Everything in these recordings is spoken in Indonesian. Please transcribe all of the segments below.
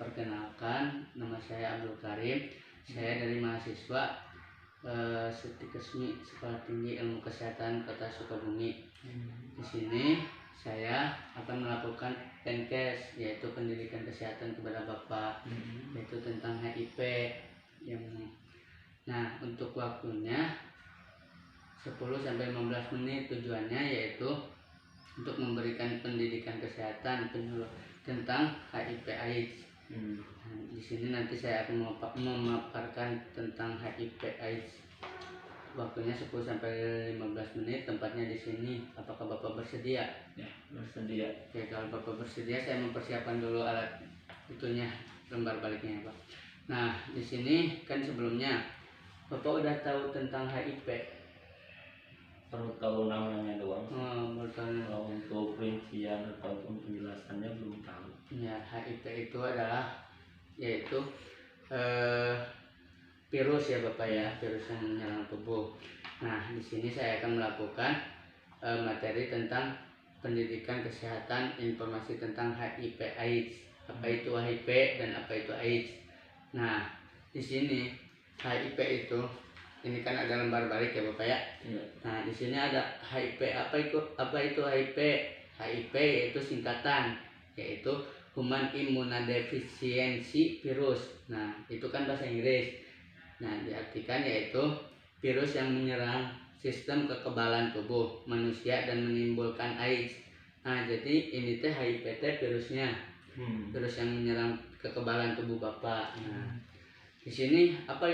Perkenalkan, nama saya Abdul Karim. Saya dari mahasiswa Sutikesmi Sekolah Tinggi Ilmu Kesehatan Kota Sukabumi. Di sini saya akan melakukan PENKES, yaitu pendidikan kesehatan kepada Bapak, yaitu tentang HIV. Nah, untuk waktunya 10-15 menit. Tujuannya yaitu untuk memberikan pendidikan kesehatan tentang HIV/AIDS. Di sini nanti saya akan memaparkan tentang HIV/AIDS. Waktunya 10-15 menit. Tempatnya di sini. Apakah Bapak bersedia? Ya, bersedia. Oke, kalau Bapak bersedia, saya mempersiapkan dulu alat itunya, lembar baliknya, Pak. Nah, di sini kan sebelumnya Bapak udah tahu tentang HIV. Perlu tahu namanya doang. Baru tahu. Kalau untuk rincian ataupun penjelasannya belum tahu. Ya, HIV itu adalah yaitu virus ya Bapak ya, virus yang menyerang tubuh. Nah, di sini saya akan melakukan materi tentang pendidikan kesehatan, informasi tentang HIV/AIDS. Apa itu HIV dan apa itu AIDS? Nah, di sini HIV itu, ini kan ada lembar balik ya Bapak ya. Nah, di sini ada HIV. Apa itu HIV? HIV yaitu singkatan, yaitu Human Immunodeficiency Virus. Nah, itu kan bahasa Inggris. Nah, diartikan yaitu virus yang menyerang sistem kekebalan tubuh manusia dan menimbulkan AIDS. Nah, jadi ini teh HIV teh virusnya, virus yang menyerang kekebalan tubuh Bapak. Nah, di sini apa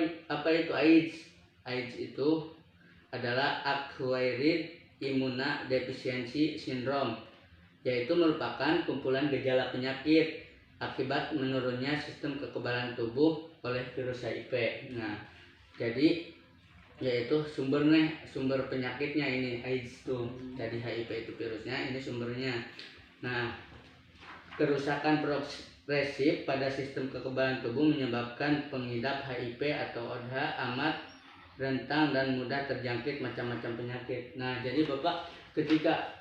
itu AIDS? AIDS itu adalah Acquired Immunodeficiency Syndrome, yaitu merupakan kumpulan gejala penyakit akibat menurunnya sistem kekebalan tubuh oleh virus HIV. Nah, jadi yaitu sumber penyakitnya ini AIDS itu. Jadi HIV itu virusnya, ini sumbernya. Nah, kerusakan progresif pada sistem kekebalan tubuh menyebabkan pengidap HIV atau ODH amat rentan dan mudah terjangkit macam-macam penyakit. Nah, jadi Bapak ketika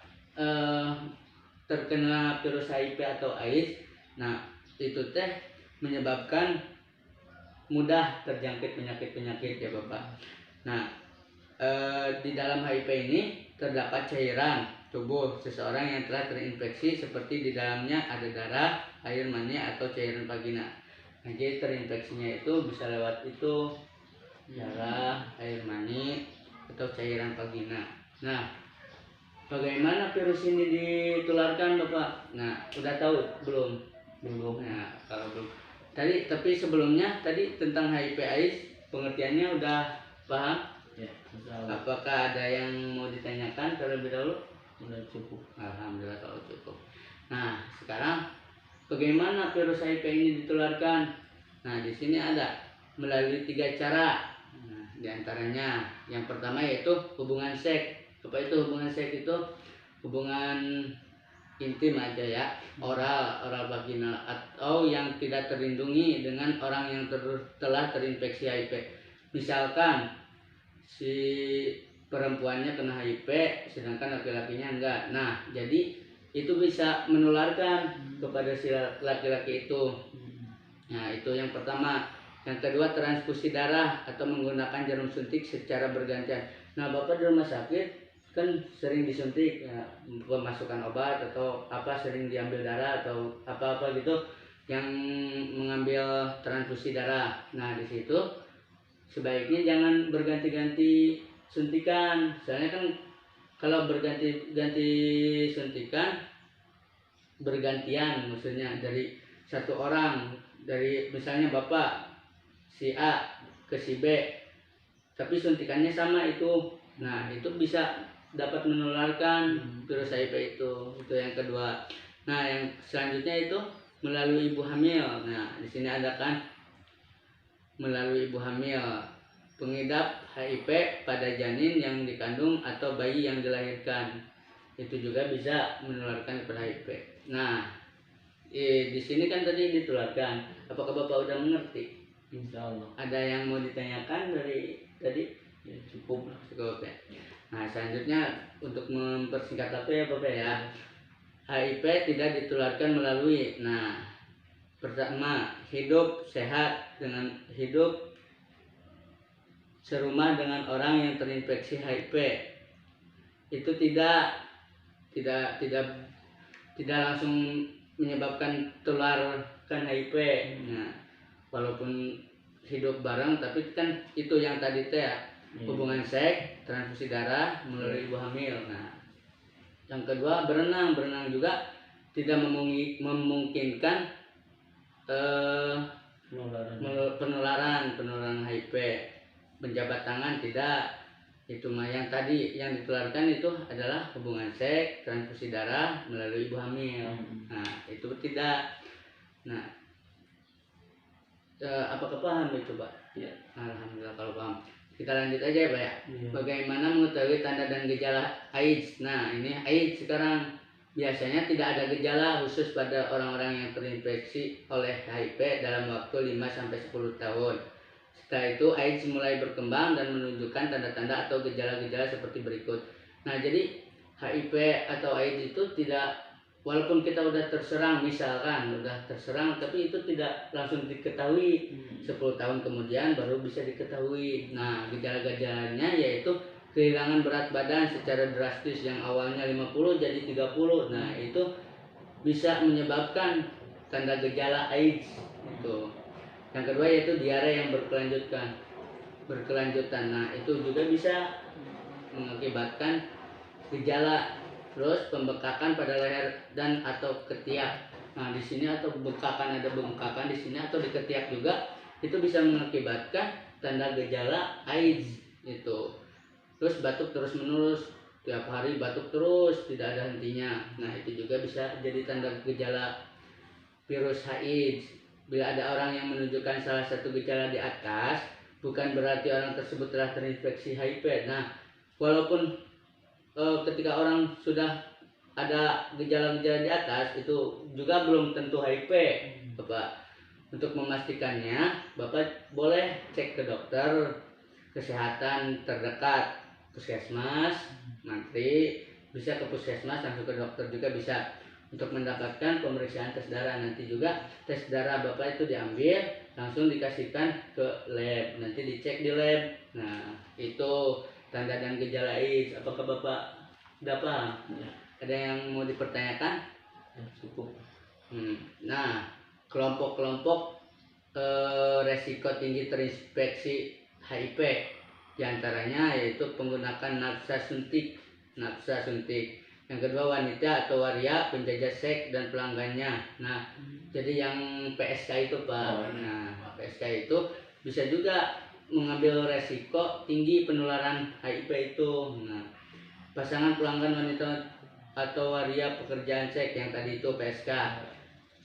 terkena virus HIV atau AIDS, nah itu teh menyebabkan mudah terjangkit penyakit-penyakit ya Bapak. Nah, di dalam HIV ini terdapat cairan tubuh seseorang yang telah terinfeksi, seperti di dalamnya ada darah, air mani atau cairan vagina. Nah, jadi terinfeksinya itu bisa lewat itu darah, air mani atau cairan vagina. Nah, bagaimana virus ini ditularkan Bapak? Nah, udah tahu belum? Belum. Nah, kalau belum. Tapi sebelumnya tadi tentang HIV/AIDS pengertiannya udah paham? Ya, apakah ada yang mau ditanyakan terlebih dahulu? Udah cukup. Alhamdulillah kalau cukup. Nah, sekarang bagaimana virus HIV ini ditularkan? Nah, di sini ada melalui 3 cara. Nah, di antaranya yang pertama yaitu hubungan seks. Apa itu hubungan seks? Itu hubungan intim aja ya, oral vaginal, atau yang tidak terlindungi dengan orang yang telah terinfeksi HIV. Misalkan si perempuannya kena HIV sedangkan laki-lakinya enggak. Nah, jadi itu bisa menularkan kepada si laki-laki itu. Nah, itu yang pertama. Yang kedua, transfusi darah atau menggunakan jarum suntik secara bergantian. Nah, Bapak di rumah sakit kan sering disuntik ya, pemasukan obat atau apa, sering diambil darah atau apa-apa gitu yang mengambil transfusi darah. Nah, di situ sebaiknya jangan berganti-ganti suntikan. Soalnya kan kalau berganti-ganti suntikan, bergantian maksudnya dari satu orang, dari misalnya Bapak si A ke si B, tapi suntikannya sama itu. Nah, itu bisa dapat menularkan virus HIV itu. Itu yang kedua. Nah, yang selanjutnya itu melalui ibu hamil. Nah, di sini ada kan melalui ibu hamil, pengidap HIV pada janin yang dikandung atau bayi yang dilahirkan. Itu juga bisa menularkan kepada HIV. Nah, di sini kan tadi ditularkan. Apakah Bapak udah mengerti? Insya Allah. Ada yang mau ditanyakan dari tadi? Ya, cukup lah. Cukup ya. Nah, selanjutnya untuk mempersingkat waktu ya Bapak ya. HIV tidak ditularkan melalui. Nah, Pertama, hidup sehat dengan hidup serumah dengan orang yang terinfeksi HIV. Itu tidak langsung menyebabkan tularkan HIV. Nah, walaupun hidup bareng, tapi kan itu yang tadi teh ya, hubungan seks, transfusi darah melalui ibu hamil. Nah, yang kedua berenang juga tidak memungkinkan penularan HIV. Menjabat tangan tidak, itu mah yang tadi yang ditularkan itu adalah hubungan seks, transfusi darah melalui ibu hamil. Nah, itu tidak. Nah, apakah paham itu, Pak? Ya. Alhamdulillah kalau paham. Kita lanjut aja ya, Pak ya. Ya. Bagaimana mengetahui tanda dan gejala AIDS? Nah, ini AIDS sekarang biasanya tidak ada gejala khusus pada orang-orang yang terinfeksi oleh HIV dalam waktu 5-10 tahun. Setelah itu AIDS mulai berkembang dan menunjukkan tanda-tanda atau gejala-gejala seperti berikut. Nah, jadi HIV atau AIDS itu tidak, walaupun kita udah terserang, misalkan udah terserang, tapi itu tidak langsung diketahui. 10 tahun kemudian baru bisa diketahui. Nah, gejala-gejalanya yaitu kehilangan berat badan secara drastis, yang awalnya 50 jadi 30. Nah, itu bisa menyebabkan tanda gejala AIDS itu. Yang kedua yaitu diare yang berkelanjutan. Nah, itu juga bisa mengakibatkan gejala. Terus pembekakan pada leher dan atau ketiak. Nah, di sini atau bengkakan, ada bengkakan di sini atau di ketiak juga, itu bisa mengakibatkan tanda gejala AIDS itu. Terus batuk terus menerus, tiap hari batuk terus, tidak ada hentinya. Nah, itu juga bisa jadi tanda gejala virus AIDS. Bila ada orang yang menunjukkan salah satu gejala di atas, bukan berarti orang tersebut telah terinfeksi HIV. Nah, walaupun ketika orang sudah ada gejala-gejala di atas, itu juga belum tentu HIV, Bapak. Untuk memastikannya, Bapak boleh cek ke dokter kesehatan terdekat, puskesmas, nanti bisa ke puskesmas, langsung ke dokter juga bisa, untuk mendapatkan pemeriksaan tes darah. Nanti juga tes darah Bapak itu diambil, langsung dikasihkan ke lab, nanti dicek di lab. Nah, itu tanda dan gejala AIDS. Apakah Bapak sudah paham? Ya. Ada yang mau dipertanyakan? Ya, cukup. Nah, kelompok-kelompok resiko tinggi terinfeksi HIV diantaranya yaitu penggunakan nafsa suntik. Yang kedua wanita atau waria, penjajah seks dan pelanggannya. Nah, jadi yang PSK itu, Pak. Nah, PSK itu bisa juga mengambil resiko tinggi penularan HIV itu. Nah, pasangan pelanggan wanita atau waria pekerjaan seks yang tadi itu PSK.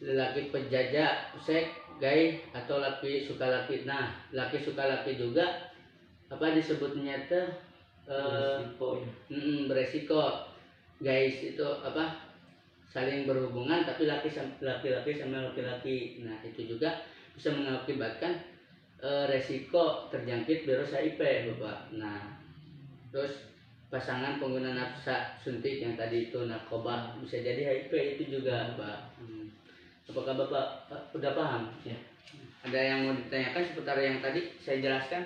Lelaki penjajah seks, gay atau laki suka laki. Nah, laki suka laki juga apa disebutnya tuh beresiko. Guys itu apa? Saling berhubungan tapi laki-laki sama laki-laki. Nah, itu juga bisa mengakibatkan resiko terjangkit virus HIV, Bapak. Nah, terus pasangan pengguna nafsa suntik yang tadi itu narkoba bisa jadi HIV itu juga, Pak. Apakah Bapak udah paham? Ya. Ada yang mau ditanyakan seputar yang tadi saya jelaskan?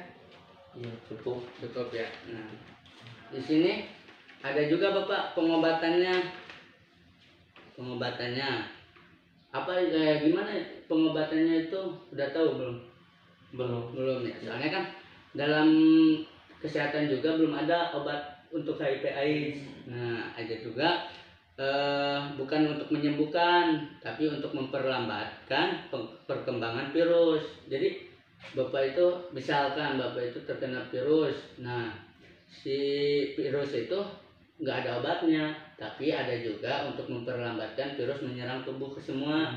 Ya, cukup ya. Nah, di sini ada juga Bapak pengobatannya. Apa gimana pengobatannya itu udah tahu belum? Belum ya. Soalnya kan dalam kesehatan juga belum ada obat untuk HIV AIDS. Nah, ada juga bukan untuk menyembuhkan, tapi untuk memperlambatkan perkembangan virus. Jadi Bapak itu misalkan Bapak itu terkena virus. Nah, si virus itu nggak ada obatnya, tapi ada juga untuk memperlambatkan virus menyerang tubuh ke semua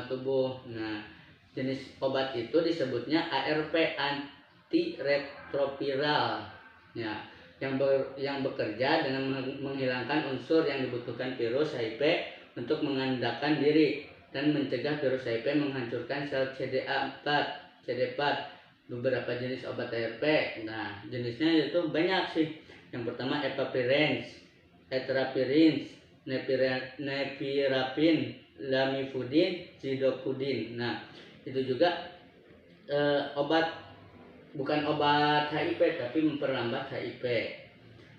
tubuh. Nah, jenis obat itu disebutnya ARV, antiretroviral, ya, yang bekerja dengan menghilangkan unsur yang dibutuhkan virus HIV untuk mengandalkan diri dan mencegah virus HIV menghancurkan sel CD4. Beberapa jenis obat ARV. Nah, jenisnya itu banyak sih. Yang pertama epavirenz, etravirenz, nevirapin, lamivudin, zidokudin. Nah, itu juga obat, bukan obat HIV tapi memperlambat HIV.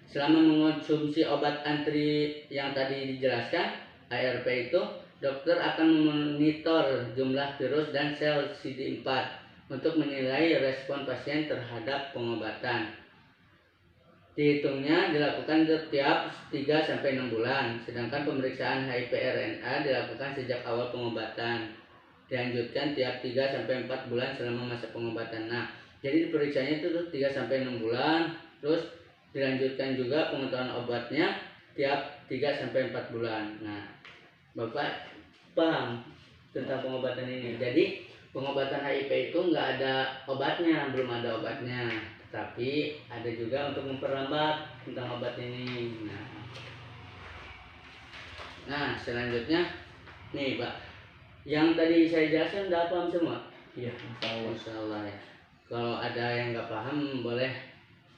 Selama mengonsumsi obat anti yang tadi dijelaskan ARP itu, dokter akan memonitor jumlah virus dan sel CD4 untuk menilai respon pasien terhadap pengobatan. Dihitungnya dilakukan setiap 3-6 bulan, sedangkan pemeriksaan HIV RNA dilakukan sejak awal pengobatan. Dilanjutkan tiap 3-4 bulan selama masa pengobatan. Nah, jadi diperiksanya itu 3-6 bulan, terus dilanjutkan juga pengetahuan obatnya tiap 3-4 bulan. Nah, Bapak paham tentang pengobatan ini. Jadi pengobatan HIV itu nggak ada obatnya, belum ada obatnya, tapi ada juga untuk memperlambat tentang obat ini. Nah, selanjutnya nih Pak, yang tadi saya jelaskan udah paham semua? Iya, Insya Allah ya. Kalau ada yang nggak paham boleh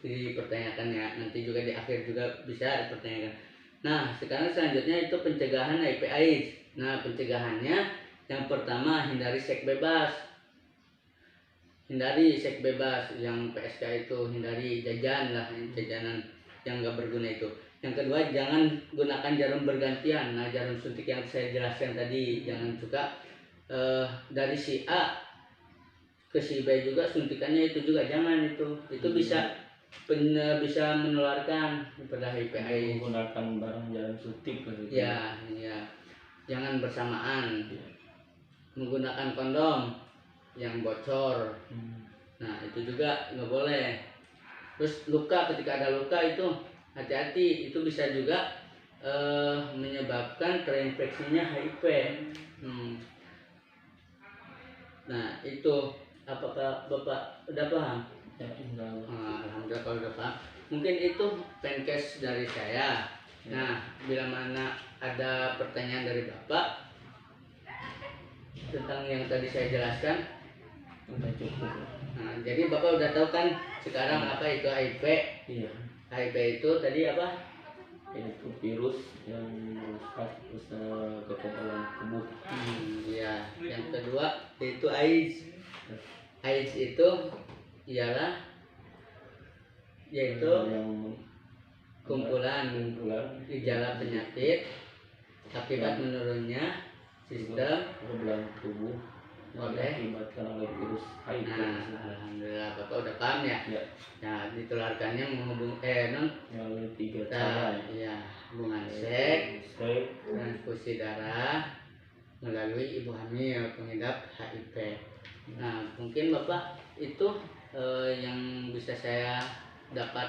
dipertanyakan ya. Nanti juga di akhir juga bisa dipertanyakan. Nah, sekarang selanjutnya itu pencegahan HIV/AIDS. Nah, pencegahannya yang pertama hindari seks bebas. Hindari seks bebas, yang PSK itu hindari jajan lah, jajanan yang nggak berguna itu. Yang kedua, jangan gunakan jarum bergantian. Nah, jarum suntik yang saya jelaskan tadi, jangan suka dari si A ke si B juga suntikannya itu juga jangan, itu bisa menularkan pada HIV/AIDS. Menggunakan barang jarum suntik gitu. Ya, jangan bersamaan. Menggunakan kondom yang bocor. Nah, itu juga nggak boleh. Terus luka, ketika ada luka itu hati-hati, itu bisa juga menyebabkan terinfeksinya HIV. Nah, itu apakah Bapak udah paham? Ya, Alhamdulillah kalau udah paham. Mungkin itu penkes dari saya. Nah, bila mana ada pertanyaan dari Bapak tentang yang tadi saya jelaskan, udah cukup. nah, jadi Bapak udah tahu kan sekarang apa itu HIV? Iya. HIV itu tadi apa? Itu virus yang merusak kekebalan tubuh. Ya. Yang kedua itu AIDS. AIDS itu ialah yaitu yang kumpulan gejala penyakit akibat menurunnya sistem kekebalan tubuh yang diakibatkan oleh virus HIV. Nah, alhamdulillah Bapak udah paham ya. Nah, ditularkannya melalui 3 cara. Ya, hubungan seks, transfusi darah, melalui ibu hamil pengidap HIV. Nah, mungkin Bapak itu yang bisa saya dapat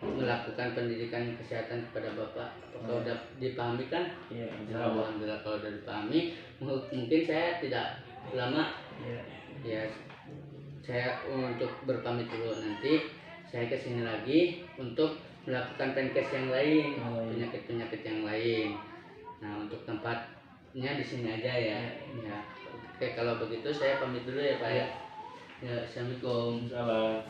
melakukan pendidikan kesehatan kepada Bapak. Apakah udah dipahami kan? Iya, alhamdulillah kalau udah dipahami. Mungkin saya tidak lama. Ya, saya untuk berpamit dulu, nanti saya kesini lagi untuk melakukan penkes yang lain, penyakit-penyakit yang lain. Nah, untuk tempatnya di sini aja ya. Oke, kalau begitu saya pamit dulu ya Pak ya. Assalamualaikum. Salam.